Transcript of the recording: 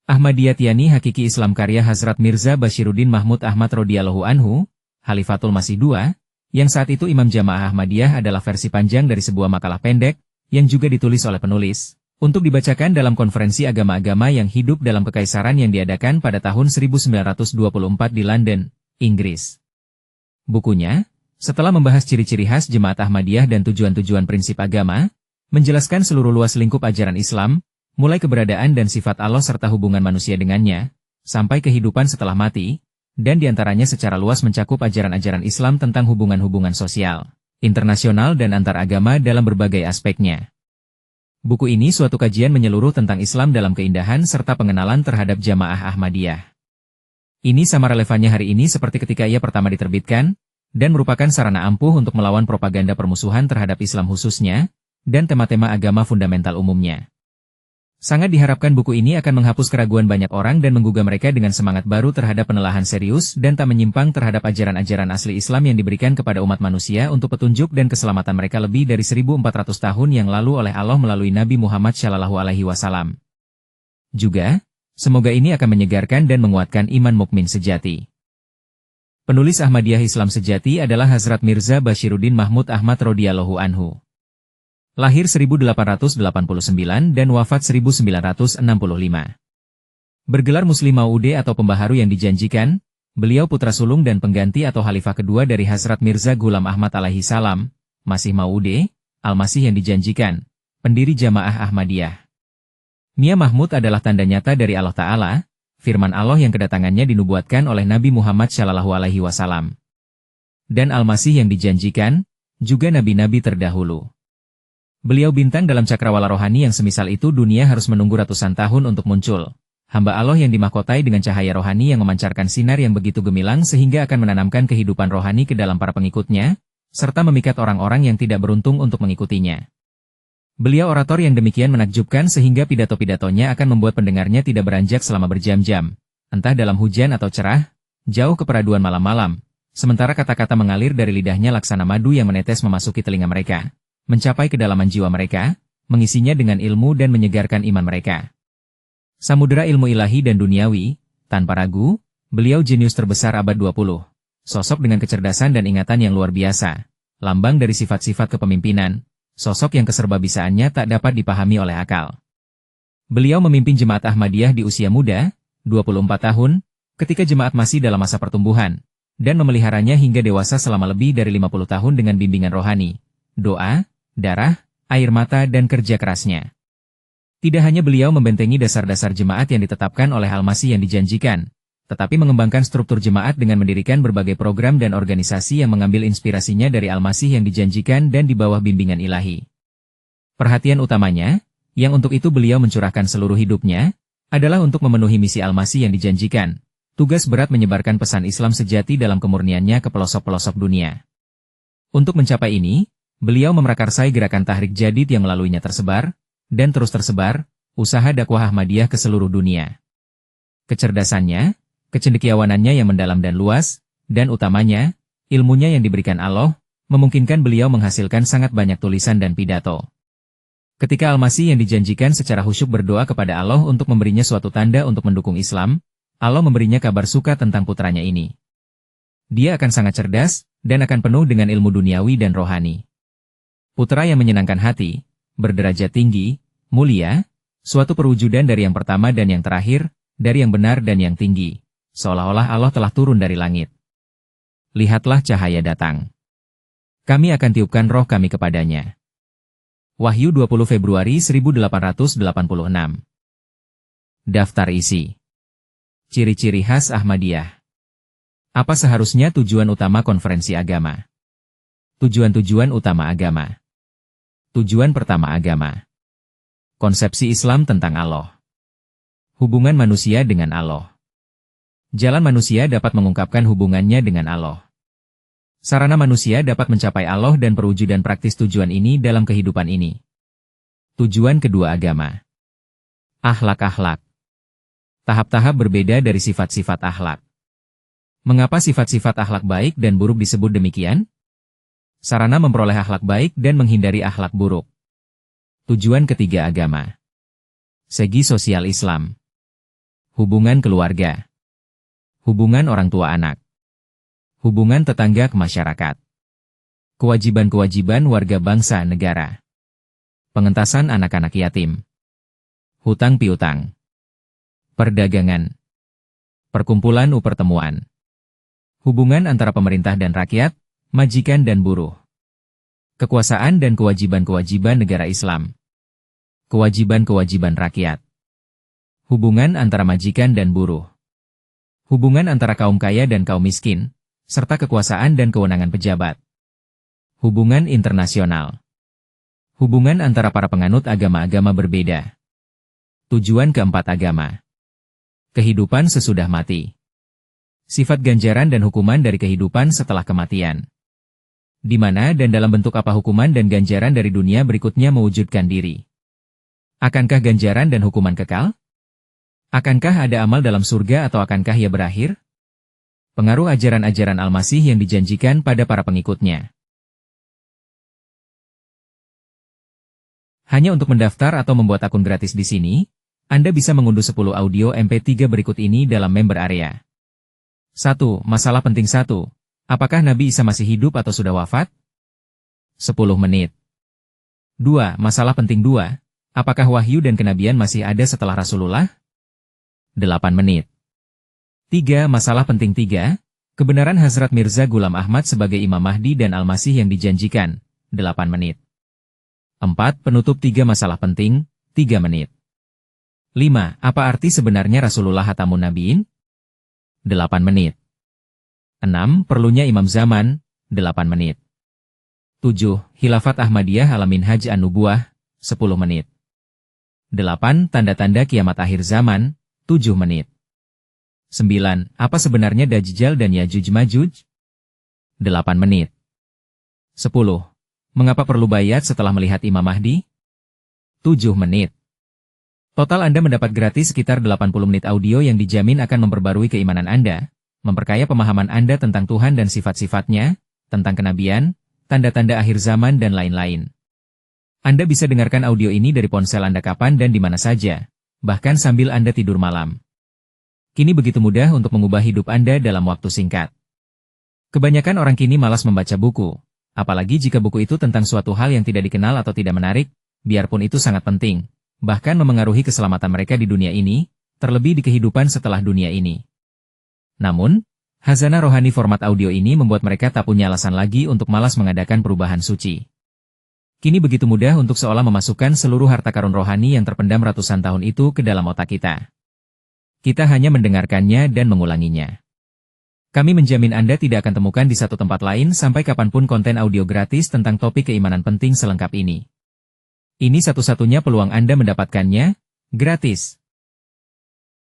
Ahmadiyah Tiani Hakiki Islam karya Hazrat Mirza Bashiruddin Mahmud Ahmad radhiyallahu anhu, Khalifatul Masih II, yang saat itu Imam Jamaah Ahmadiyah adalah versi panjang dari sebuah makalah pendek, yang juga ditulis oleh penulis, untuk dibacakan dalam konferensi agama-agama yang hidup dalam kekaisaran yang diadakan pada tahun 1924 di London, Inggris. Bukunya, setelah membahas ciri-ciri khas Jemaat Ahmadiyah dan tujuan-tujuan prinsip agama, menjelaskan seluruh luas lingkup ajaran Islam, mulai keberadaan dan sifat Allah serta hubungan manusia dengannya, sampai kehidupan setelah mati, dan diantaranya secara luas mencakup ajaran-ajaran Islam tentang hubungan-hubungan sosial, internasional dan antar agama dalam berbagai aspeknya. Buku ini suatu kajian menyeluruh tentang Islam dalam keindahan serta pengenalan terhadap Jamaah Ahmadiyah. Ini sama relevannya hari ini seperti ketika ia pertama diterbitkan, dan merupakan sarana ampuh untuk melawan propaganda permusuhan terhadap Islam khususnya, dan tema-tema agama fundamental umumnya. Sangat diharapkan buku ini akan menghapus keraguan banyak orang dan menggugah mereka dengan semangat baru terhadap penelaahan serius dan tak menyimpang terhadap ajaran-ajaran asli Islam yang diberikan kepada umat manusia untuk petunjuk dan keselamatan mereka lebih dari 1400 tahun yang lalu oleh Allah melalui Nabi Muhammad SAW. Juga, semoga ini akan menyegarkan dan menguatkan iman mukmin sejati. Penulis Ahmadiyah Islam sejati adalah Hazrat Mirza Bashiruddin Mahmud Ahmad radhiyallahu anhu. Lahir 1889 dan wafat 1965. Bergelar Muslim Maude atau pembaharu yang dijanjikan, beliau putra sulung dan pengganti atau khalifah kedua dari Hazrat Mirza Ghulam Ahmad alaihi salam, Masih Maude, Al-Masih yang dijanjikan, pendiri Jamaah Ahmadiyah. Mia Mahmud adalah tanda nyata dari Allah Ta'ala, firman Allah yang kedatangannya dinubuatkan oleh Nabi Muhammad SAW. Dan Al-Masih yang dijanjikan, juga nabi-nabi terdahulu. Beliau bintang dalam cakrawala rohani yang semisal itu dunia harus menunggu ratusan tahun untuk muncul. Hamba Allah yang dimahkotai dengan cahaya rohani yang memancarkan sinar yang begitu gemilang sehingga akan menanamkan kehidupan rohani ke dalam para pengikutnya, serta memikat orang-orang yang tidak beruntung untuk mengikutinya. Beliau orator yang demikian menakjubkan sehingga pidato-pidatonya akan membuat pendengarnya tidak beranjak selama berjam-jam, entah dalam hujan atau cerah, jauh ke peraduan malam-malam, sementara kata-kata mengalir dari lidahnya laksana madu yang menetes memasuki telinga mereka, mencapai kedalaman jiwa mereka, mengisinya dengan ilmu dan menyegarkan iman mereka. Samudera ilmu ilahi dan duniawi, tanpa ragu, beliau jenius terbesar abad 20. Sosok dengan kecerdasan dan ingatan yang luar biasa, lambang dari sifat-sifat kepemimpinan, sosok yang keserbabisaannya tak dapat dipahami oleh akal. Beliau memimpin Jemaat Ahmadiyah di usia muda, 24 tahun, ketika jemaat masih dalam masa pertumbuhan, dan memeliharanya hingga dewasa selama lebih dari 50 tahun dengan bimbingan rohani, doa, darah, air mata dan kerja kerasnya. Tidak hanya beliau membentengi dasar-dasar jemaat yang ditetapkan oleh Al-Masih yang dijanjikan, tetapi mengembangkan struktur jemaat dengan mendirikan berbagai program dan organisasi yang mengambil inspirasinya dari Al-Masih yang dijanjikan dan di bawah bimbingan ilahi. Perhatian utamanya, yang untuk itu beliau mencurahkan seluruh hidupnya, adalah untuk memenuhi misi Al-Masih yang dijanjikan, tugas berat menyebarkan pesan Islam sejati dalam kemurniannya ke pelosok-pelosok dunia. Untuk mencapai ini, beliau memrakarsai gerakan tahrik jadid yang melaluinya tersebar, dan terus tersebar, usaha dakwah Ahmadiyah ke seluruh dunia. Kecerdasannya, kecendekiawanannya yang mendalam dan luas, dan utamanya, ilmunya yang diberikan Allah, memungkinkan beliau menghasilkan sangat banyak tulisan dan pidato. Ketika Al-Masih yang dijanjikan secara khusyuk berdoa kepada Allah untuk memberinya suatu tanda untuk mendukung Islam, Allah memberinya kabar suka tentang putranya ini. Dia akan sangat cerdas, dan akan penuh dengan ilmu duniawi dan rohani. Putra yang menyenangkan hati, berderajat tinggi, mulia, suatu perwujudan dari yang pertama dan yang terakhir, dari yang benar dan yang tinggi, seolah-olah Allah telah turun dari langit. Lihatlah cahaya datang. Kami akan tiupkan roh kami kepadanya. Wahyu 20 Februari 1886. Daftar isi. Ciri-ciri khas Ahmadiyah. Apa seharusnya tujuan utama konferensi agama? Tujuan-tujuan utama agama. Tujuan pertama agama. Konsepsi Islam tentang Allah. Hubungan manusia dengan Allah. Jalan manusia dapat mengungkapkan hubungannya dengan Allah. Sarana manusia dapat mencapai Allah dan perwujudan praktis tujuan ini dalam kehidupan ini. Tujuan kedua agama. Akhlak-akhlak. Tahap-tahap berbeda dari sifat-sifat akhlak. Mengapa sifat-sifat akhlak baik dan buruk disebut demikian? Sarana memperoleh akhlak baik dan menghindari akhlak buruk. Tujuan ketiga agama. Segi sosial Islam. Hubungan keluarga. Hubungan orang tua anak. Hubungan tetangga ke masyarakat. Kewajiban-kewajiban warga bangsa negara. Pengentasan anak-anak yatim. Hutang piutang. Perdagangan. Perkumpulan pertemuan. Hubungan antara pemerintah dan rakyat, majikan dan buruh. Kekuasaan dan kewajiban-kewajiban negara Islam. Kewajiban-kewajiban rakyat. Hubungan antara majikan dan buruh. Hubungan antara kaum kaya dan kaum miskin, serta kekuasaan dan kewenangan pejabat. Hubungan internasional. Hubungan antara para penganut agama-agama berbeda. Tujuan keempat agama. Kehidupan sesudah mati. Sifat ganjaran dan hukuman dari kehidupan setelah kematian. Di mana dan dalam bentuk apa hukuman dan ganjaran dari dunia berikutnya mewujudkan diri. Akankah ganjaran dan hukuman kekal? Akankah ada amal dalam surga atau akankah ia berakhir? Pengaruh ajaran-ajaran Al-Masih yang dijanjikan pada para pengikutnya. Hanya untuk mendaftar atau membuat akun gratis di sini, Anda bisa mengunduh 10 audio MP3 berikut ini dalam member area. 1. Masalah penting 1. Apakah Nabi Isa masih hidup atau sudah wafat? 10 menit. 2. Masalah penting 2. Apakah wahyu dan kenabian masih ada setelah Rasulullah? 8 menit. 3. Masalah penting 3. Kebenaran Hazrat Mirza Ghulam Ahmad sebagai Imam Mahdi dan Al-Masih yang dijanjikan. 8 menit. 4. Penutup 3 masalah penting, 3 menit. 5. Apa arti sebenarnya Rasulullah Khatamun Nabiin? 8 menit. 6. Perlunya Imam Zaman, 8 menit. 7. Khilafat Ahmadiyah ala Minhaj an-Nubuwah, 10 menit. 8. Tanda-tanda kiamat akhir zaman, 7 menit. 9. Apa sebenarnya Dajjal dan Yajuj Majuj? 8 menit. 10. Mengapa perlu bayat setelah melihat Imam Mahdi? 7 menit. Total Anda mendapat gratis sekitar 80 menit audio yang dijamin akan memperbarui keimanan Anda, memperkaya pemahaman Anda tentang Tuhan dan sifat-sifatnya, tentang kenabian, tanda-tanda akhir zaman dan lain-lain. Anda bisa dengarkan audio ini dari ponsel Anda kapan dan di mana saja, bahkan sambil Anda tidur malam. Kini begitu mudah untuk mengubah hidup Anda dalam waktu singkat. Kebanyakan orang kini malas membaca buku. Apalagi jika buku itu tentang suatu hal yang tidak dikenal atau tidak menarik, biarpun itu sangat penting, bahkan memengaruhi keselamatan mereka di dunia ini, terlebih di kehidupan setelah dunia ini. Namun, khazanah rohani format audio ini membuat mereka tak punya alasan lagi untuk malas mengadakan perubahan suci. Kini begitu mudah untuk seolah memasukkan seluruh harta karun rohani yang terpendam ratusan tahun itu ke dalam otak kita. Kita hanya mendengarkannya dan mengulanginya. Kami menjamin Anda tidak akan temukan di satu tempat lain sampai kapanpun konten audio gratis tentang topik keimanan penting selengkap ini. Ini satu-satunya peluang Anda mendapatkannya, gratis.